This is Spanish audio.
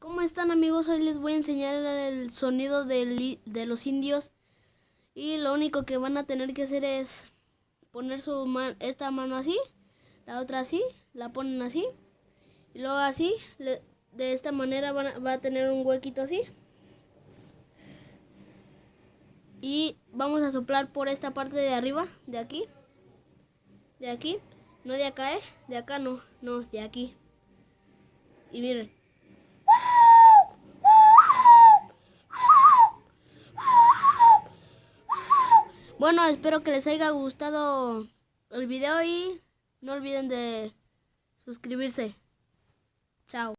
¿Cómo están, amigos? Hoy les voy a enseñar el sonido de los indios. Y lo único que van a tener que hacer es poner esta mano así, la otra así, la ponen así. Y luego así, de esta manera va a tener un huequito así. Y vamos a soplar por esta parte de arriba, de aquí. De aquí, no de acá, de acá no, de aquí. Y miren. Bueno, espero que les haya gustado el video y no olviden de suscribirse. Chao.